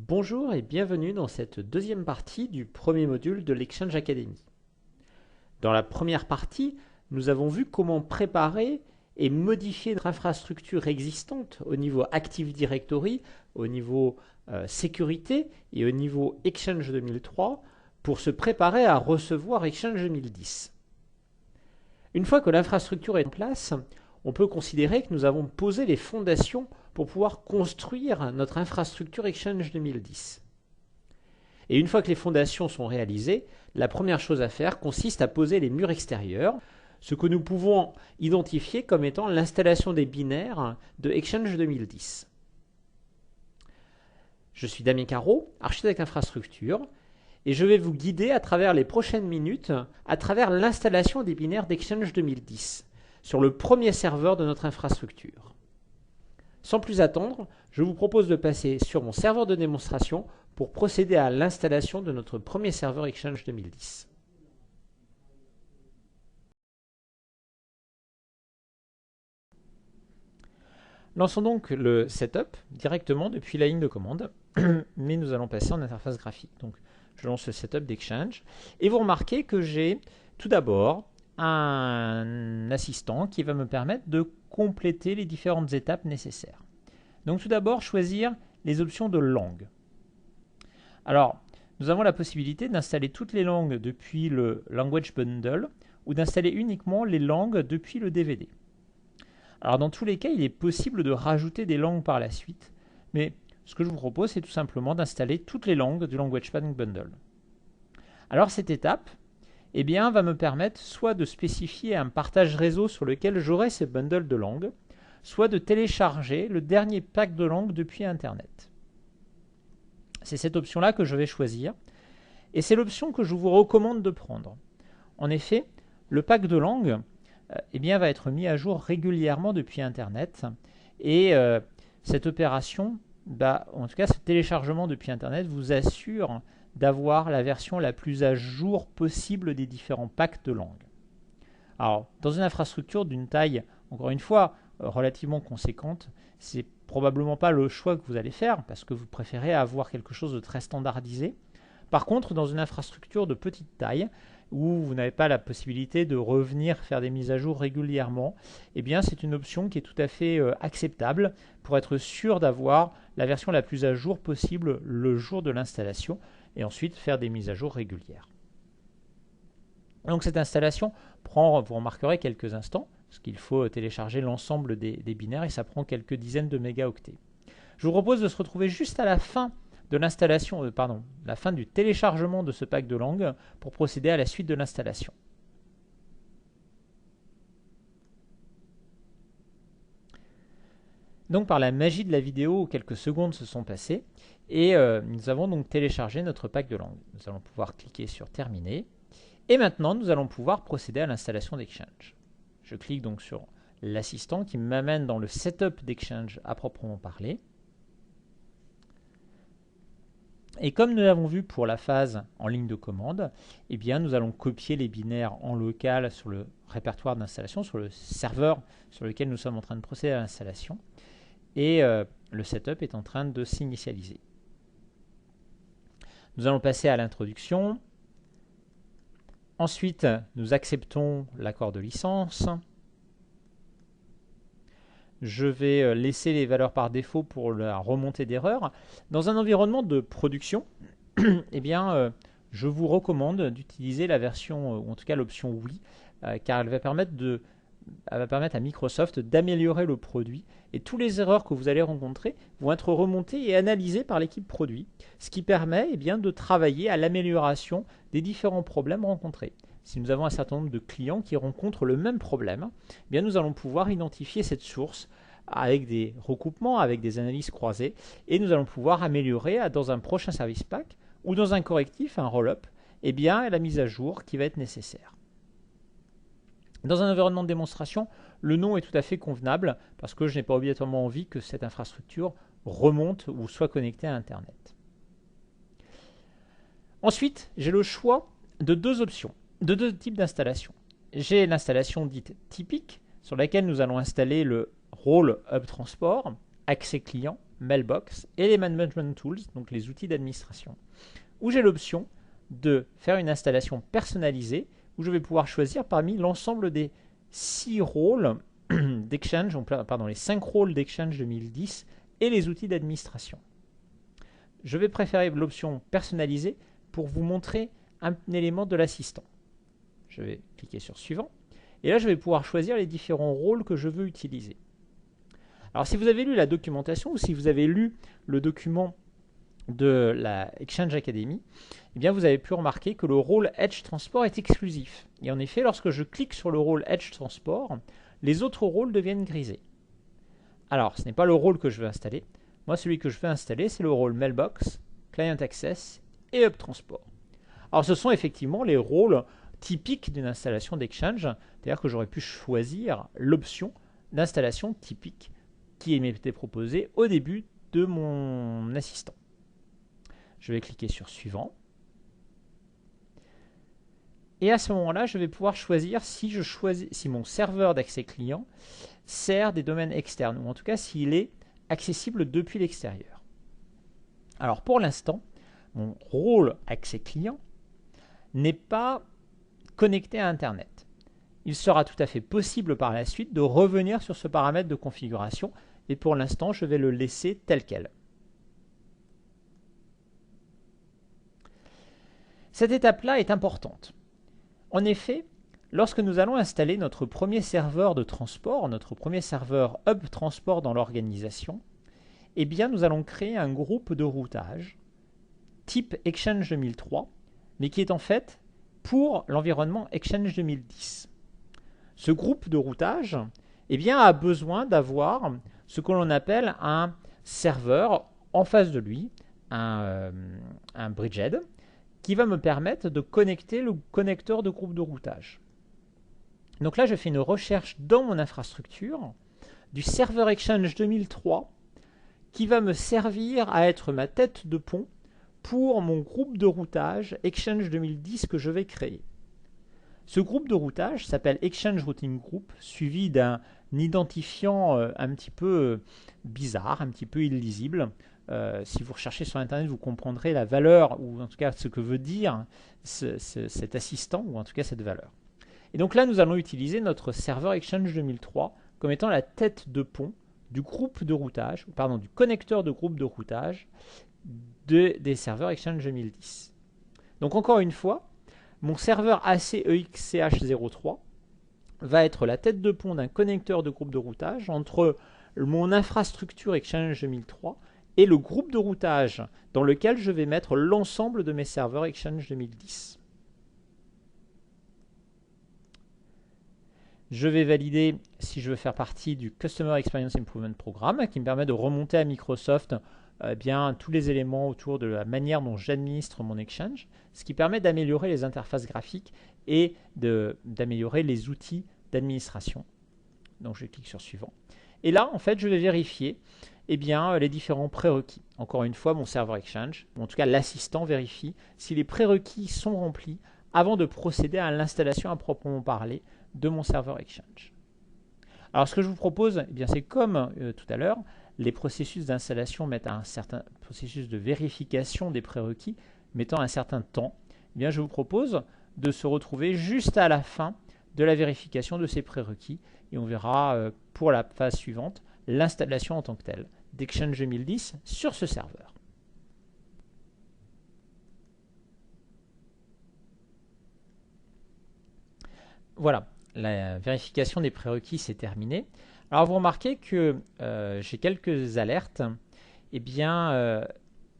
Bonjour et bienvenue dans cette deuxième partie du premier module de l'Exchange Academy. Dans la première partie, nous avons vu comment préparer et modifier notre infrastructure existante au niveau Active Directory, au niveau sécurité et au niveau Exchange 2003 pour se préparer à recevoir Exchange 2010. Une fois que l'infrastructure est en place, on peut considérer que nous avons posé les fondations pour pouvoir construire notre infrastructure Exchange 2010. Et une fois que les fondations sont réalisées, la première chose à faire consiste à poser les murs extérieurs, ce que nous pouvons identifier comme étant l'installation des binaires de Exchange 2010. Je suis Damien Carreau, architecte infrastructure, et je vais vous guider à travers les prochaines minutes à travers l'installation des binaires d'Exchange 2010 sur le premier serveur de notre infrastructure. Sans plus attendre, je vous propose de passer sur mon serveur de démonstration pour procéder à l'installation de notre premier serveur Exchange 2010. Lançons donc le setup directement depuis la ligne de commande, mais nous allons passer en interface graphique. Donc, je lance le setup d'Exchange et vous remarquez que j'ai tout d'abord un assistant qui va me permettre de compléter les différentes étapes nécessaires. Donc tout d'abord, choisir les options de langue. Alors, nous avons la possibilité d'installer toutes les langues depuis le Language Bundle ou d'installer uniquement les langues depuis le DVD. Alors dans tous les cas, il est possible de rajouter des langues par la suite, mais ce que je vous propose, c'est tout simplement d'installer toutes les langues du Language Bundle. Alors cette étape, va me permettre soit de spécifier un partage réseau sur lequel j'aurai ces bundles de langues, soit de télécharger le dernier pack de langues depuis Internet. C'est cette option-là que je vais choisir, et c'est l'option que je vous recommande de prendre. En effet, le pack de langues va être mis à jour régulièrement depuis Internet, et cette opération, en tout cas ce téléchargement depuis Internet, vous assure d'avoir la version la plus à jour possible des différents packs de langues. Alors, dans une infrastructure d'une taille, encore une fois, relativement conséquente, c'est probablement pas le choix que vous allez faire parce que vous préférez avoir quelque chose de très standardisé. Par contre, dans une infrastructure de petite taille, où vous n'avez pas la possibilité de revenir faire des mises à jour régulièrement, c'est une option qui est tout à fait acceptable pour être sûr d'avoir la version la plus à jour possible le jour de l'installation et ensuite faire des mises à jour régulières. Donc cette installation prend, vous remarquerez, quelques instants, parce qu'il faut télécharger l'ensemble des binaires et ça prend quelques dizaines de mégaoctets. Je vous propose de se retrouver juste à la fin de l'installation, la fin du téléchargement de ce pack de langues pour procéder à la suite de l'installation. Donc par la magie de la vidéo, quelques secondes se sont passées et nous avons donc téléchargé notre pack de langues. Nous allons pouvoir cliquer sur terminer et maintenant nous allons pouvoir procéder à l'installation d'Exchange. Je clique donc sur l'assistant qui m'amène dans le setup d'Exchange à proprement parler. Et comme nous l'avons vu pour la phase en ligne de commande, nous allons copier les binaires en local sur le répertoire d'installation, sur le serveur sur lequel nous sommes en train de procéder à l'installation. Et le setup est en train de s'initialiser. Nous allons passer à l'introduction. Ensuite, nous acceptons l'accord de licence. Je vais laisser les valeurs par défaut pour la remontée d'erreur. Dans un environnement de production, je vous recommande d'utiliser la version, ou en tout cas l'option oui, car elle va permettre à Microsoft d'améliorer le produit et toutes les erreurs que vous allez rencontrer vont être remontées et analysées par l'équipe produit, ce qui permet de travailler à l'amélioration des différents problèmes rencontrés. Si nous avons un certain nombre de clients qui rencontrent le même problème, nous allons pouvoir identifier cette source avec des recoupements, avec des analyses croisées, et nous allons pouvoir améliorer dans un prochain service pack ou dans un correctif, un roll-up, la mise à jour qui va être nécessaire. Dans un environnement de démonstration, le nom est tout à fait convenable parce que je n'ai pas obligatoirement envie que cette infrastructure remonte ou soit connectée à Internet. Ensuite, j'ai le choix de deux options, de deux types d'installation. J'ai l'installation dite typique sur laquelle nous allons installer le rôle Hub Transport, accès client Mailbox et les Management Tools, donc les outils d'administration, où j'ai l'option de faire une installation personnalisée, où je vais pouvoir choisir parmi l'ensemble des 6 rôles d'Exchange, pardon, les 5 rôles d'Exchange 2010 et les outils d'administration. Je vais préférer l'option personnalisée pour vous montrer un élément de l'assistant. Je vais cliquer sur suivant. Et là, je vais pouvoir choisir les différents rôles que je veux utiliser. Alors, si vous avez lu la documentation ou si vous avez lu le document de la Exchange Academy, eh bien, vous avez pu remarquer que le rôle Edge Transport est exclusif. Et en effet, lorsque je clique sur le rôle Edge Transport, les autres rôles deviennent grisés. Alors, ce n'est pas le rôle que je veux installer. Moi, celui que je veux installer, c'est le rôle Mailbox, Client Access et Hub Transport. Alors, ce sont effectivement les rôles typiques d'une installation d'Exchange, c'est-à-dire que j'aurais pu choisir l'option d'installation typique qui m'était proposée au début de mon assistant. Je vais cliquer sur suivant. Et à ce moment-là, je vais pouvoir choisir si mon serveur d'accès client sert des domaines externes, ou en tout cas s'il est accessible depuis l'extérieur. Alors pour l'instant, mon rôle accès client n'est pas connecté à Internet. Il sera tout à fait possible par la suite de revenir sur ce paramètre de configuration, et pour l'instant, je vais le laisser tel quel. Cette étape-là est importante. En effet, lorsque nous allons installer notre premier serveur de transport, notre premier serveur Hub Transport dans l'organisation, eh bien, nous allons créer un groupe de routage type Exchange 2003, mais qui est en fait pour l'environnement Exchange 2010. Ce groupe de routage eh bien, a besoin d'avoir ce que l'on appelle un serveur en face de lui, un bridgehead, qui va me permettre de connecter le connecteur de groupe de routage. Donc là, je fais une recherche dans mon infrastructure du serveur Exchange 2003 qui va me servir à être ma tête de pont pour mon groupe de routage Exchange 2010 que je vais créer. Ce groupe de routage s'appelle Exchange Routing Group, suivi d'un identifiant un petit peu bizarre, un petit peu illisible. Si vous recherchez sur Internet, vous comprendrez la valeur, ou en tout cas ce que veut dire cet assistant, ou en tout cas cette valeur. Et donc là, nous allons utiliser notre serveur Exchange 2003 comme étant la tête de pont du groupe de routage, pardon, du connecteur de groupe de routage des serveurs Exchange 2010. Donc encore une fois, mon serveur ACEXCH03 va être la tête de pont d'un connecteur de groupe de routage entre mon infrastructure Exchange 2003 et le groupe de routage dans lequel je vais mettre l'ensemble de mes serveurs Exchange 2010. Je vais valider si je veux faire partie du Customer Experience Improvement Programme qui me permet de remonter à Microsoft bien, tous les éléments autour de la manière dont j'administre mon Exchange, ce qui permet d'améliorer les interfaces graphiques et d'améliorer les outils d'administration. Donc je clique sur suivant. Et là, en fait, je vais vérifier bien, les différents prérequis. Encore une fois, mon serveur Exchange, ou en tout cas l'assistant vérifie si les prérequis sont remplis avant de procéder à l'installation à proprement parler de mon serveur Exchange. Alors ce que je vous propose, eh bien, c'est comme tout à l'heure, les processus d'installation mettent un certain processus de vérification des prérequis mettant un certain temps. Eh bien, je vous propose de se retrouver juste à la fin de la vérification de ces prérequis et on verra pour la phase suivante l'installation en tant que telle d'Exchange 2010 sur ce serveur. Voilà, la vérification des prérequis c'est terminé. Alors vous remarquez que j'ai quelques alertes. Eh bien,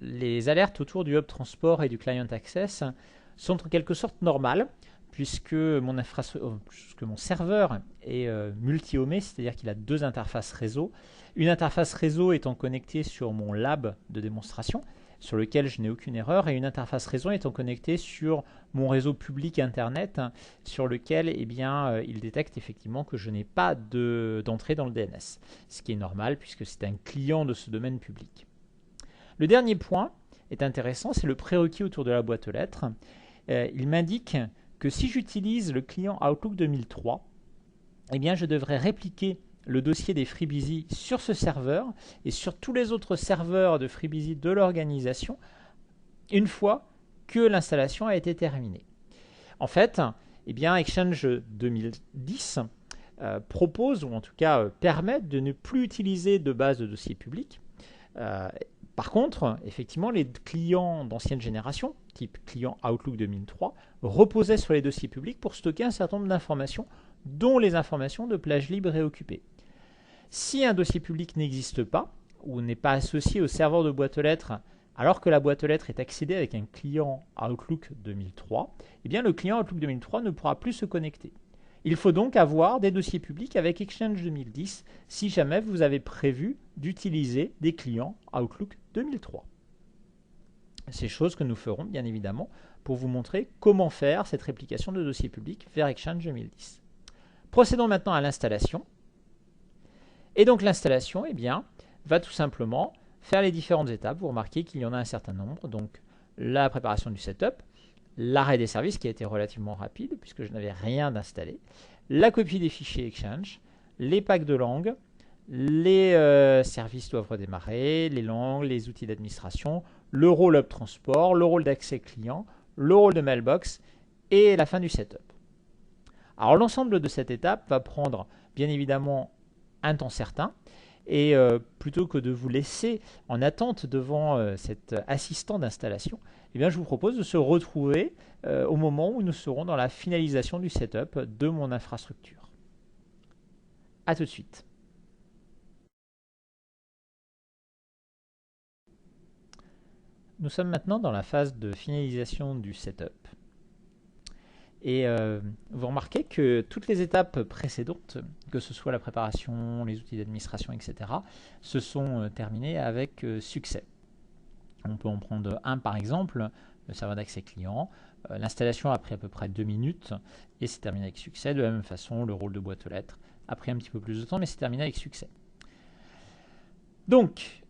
les alertes autour du Hub Transport et du Client Access sont en quelque sorte normales puisque mon serveur est multi-homé, c'est-à-dire qu'il a deux interfaces réseau. Une interface réseau étant connectée sur mon lab de démonstration, sur lequel je n'ai aucune erreur, et une interface réseau étant connectée sur mon réseau public Internet, sur lequel eh bien, il détecte effectivement que je n'ai pas d'entrée dans le DNS, ce qui est normal puisque c'est un client de ce domaine public. Le dernier point est intéressant, c'est le prérequis autour de la boîte aux lettres. Il m'indique que si j'utilise le client Outlook 2003, eh bien, je devrais répliquer le dossier des FreeBSD sur ce serveur et sur tous les autres serveurs de FreeBSD de l'organisation une fois que l'installation a été terminée. En fait, eh bien, Exchange 2010 propose, ou en tout cas permet de ne plus utiliser de base de dossiers publics. Par contre, effectivement, les clients d'ancienne génération, type client Outlook 2003, reposaient sur les dossiers publics pour stocker un certain nombre d'informations, dont les informations de plage libre et occupée. Si un dossier public n'existe pas, ou n'est pas associé au serveur de boîte aux lettres, alors que la boîte aux lettres est accédée avec un client Outlook 2003, eh bien le client Outlook 2003 ne pourra plus se connecter. Il faut donc avoir des dossiers publics avec Exchange 2010 si jamais vous avez prévu d'utiliser des clients Outlook 2003. C'est chose que nous ferons bien évidemment pour vous montrer comment faire cette réplication de dossiers publics vers Exchange 2010. Procédons maintenant à l'installation. Et donc l'installation, eh bien, va tout simplement faire les différentes étapes. Vous remarquez qu'il y en a un certain nombre. Donc la préparation du setup, l'arrêt des services qui a été relativement rapide puisque je n'avais rien d'installé, la copie des fichiers Exchange, les packs de langue, les services doivent redémarrer, les langues, les outils d'administration, le rôle Hub Transport, le rôle d'accès client, le rôle de Mailbox et la fin du setup. Alors l'ensemble de cette étape va prendre bien évidemment un temps certain. Et plutôt que de vous laisser en attente devant cet assistant d'installation, eh bien, je vous propose de se retrouver au moment où nous serons dans la finalisation du setup de mon infrastructure. A tout de suite. Nous sommes maintenant dans la phase de finalisation du setup. Et vous remarquez que toutes les étapes précédentes, que ce soit la préparation, les outils d'administration, etc., se sont terminées avec succès. On peut en prendre un par exemple, le serveur d'accès client. L'installation a pris à peu près 2 minutes et c'est terminé avec succès. De la même façon, le rôle de boîte aux lettres a pris un petit peu plus de temps, mais c'est terminé avec succès. Donc,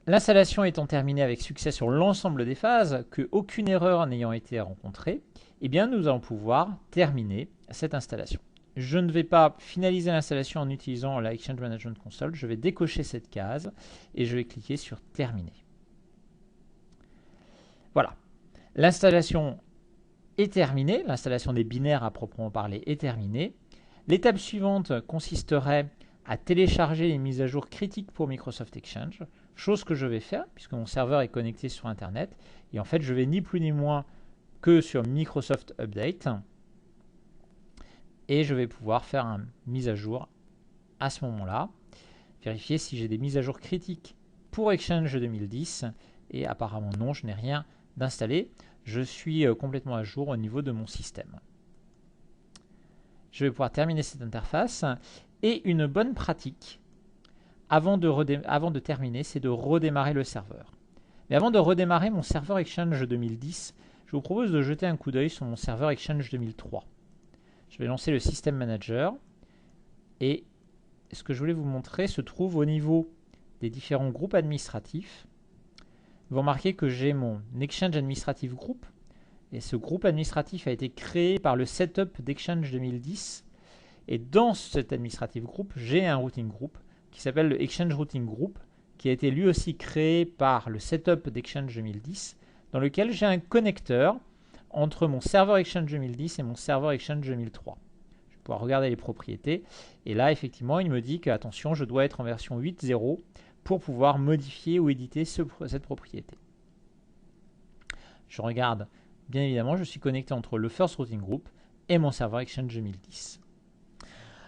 l'installation étant terminée avec succès sur l'ensemble des phases, qu'aucune erreur n'ayant été rencontrée, eh bien, nous allons pouvoir terminer cette installation. Je ne vais pas finaliser l'installation en utilisant la Exchange Management Console. Je vais décocher cette case et je vais cliquer sur Terminer. Voilà. L'installation est terminée. L'installation des binaires à proprement parler est terminée. L'étape suivante consisterait à télécharger les mises à jour critiques pour Microsoft Exchange, chose que je vais faire puisque mon serveur est connecté sur Internet. Et en fait, je vais ni plus ni moins que sur Microsoft Update et je vais pouvoir faire une mise à jour à ce moment-là, vérifier si j'ai des mises à jour critiques pour Exchange 2010 et apparemment non, je n'ai rien d'installé, je suis complètement à jour au niveau de mon système. Je vais pouvoir terminer cette interface et une bonne pratique avant de terminer, c'est de redémarrer le serveur. Mais avant de redémarrer mon serveur Exchange 2010, je vous propose de jeter un coup d'œil sur mon serveur Exchange 2003. Je vais lancer le System Manager et ce que je voulais vous montrer se trouve au niveau des différents groupes administratifs. Vous remarquez que j'ai mon Exchange Administrative Group et ce groupe administratif a été créé par le setup d'Exchange 2010 et dans cet Administrative Group, j'ai un Routing Group qui s'appelle le Exchange Routing Group qui a été lui aussi créé par le setup d'Exchange 2010 dans lequel j'ai un connecteur entre mon serveur Exchange 2010 et mon serveur Exchange 2003. Je vais pouvoir regarder les propriétés. Et là, effectivement, il me dit que, attention, je dois être en version 8.0 pour pouvoir modifier ou éditer cette propriété. Je regarde, bien évidemment, je suis connecté entre le First Routing Group et mon serveur Exchange 2010.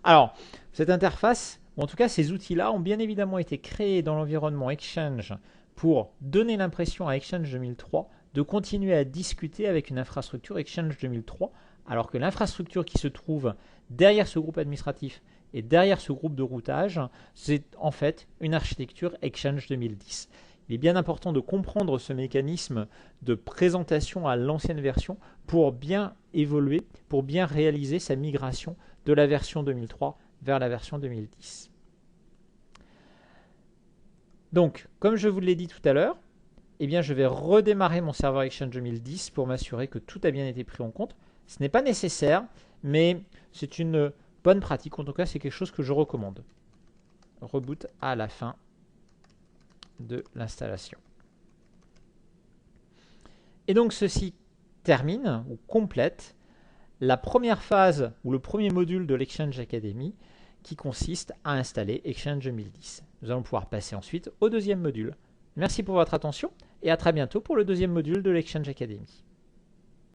Alors, cette interface, ou en tout cas ces outils-là, ont bien évidemment été créés dans l'environnement Exchange pour donner l'impression à Exchange 2003 de continuer à discuter avec une infrastructure Exchange 2003, alors que l'infrastructure qui se trouve derrière ce groupe administratif et derrière ce groupe de routage, c'est en fait une architecture Exchange 2010. Il est bien important de comprendre ce mécanisme de présentation à l'ancienne version pour bien évoluer, pour bien réaliser sa migration de la version 2003 vers la version 2010. Donc, comme je vous l'ai dit tout à l'heure, eh bien, je vais redémarrer mon serveur Exchange 2010 pour m'assurer que tout a bien été pris en compte. Ce n'est pas nécessaire, mais c'est une bonne pratique. En tout cas, c'est quelque chose que je recommande. reboot à la fin de l'installation. Et donc ceci termine ou complète la première phase ou le premier module de l'Exchange Academy qui consiste à installer Exchange 2010. Nous allons pouvoir passer ensuite au deuxième module. Merci pour votre attention et à très bientôt pour le deuxième module de l'Exchange Academy.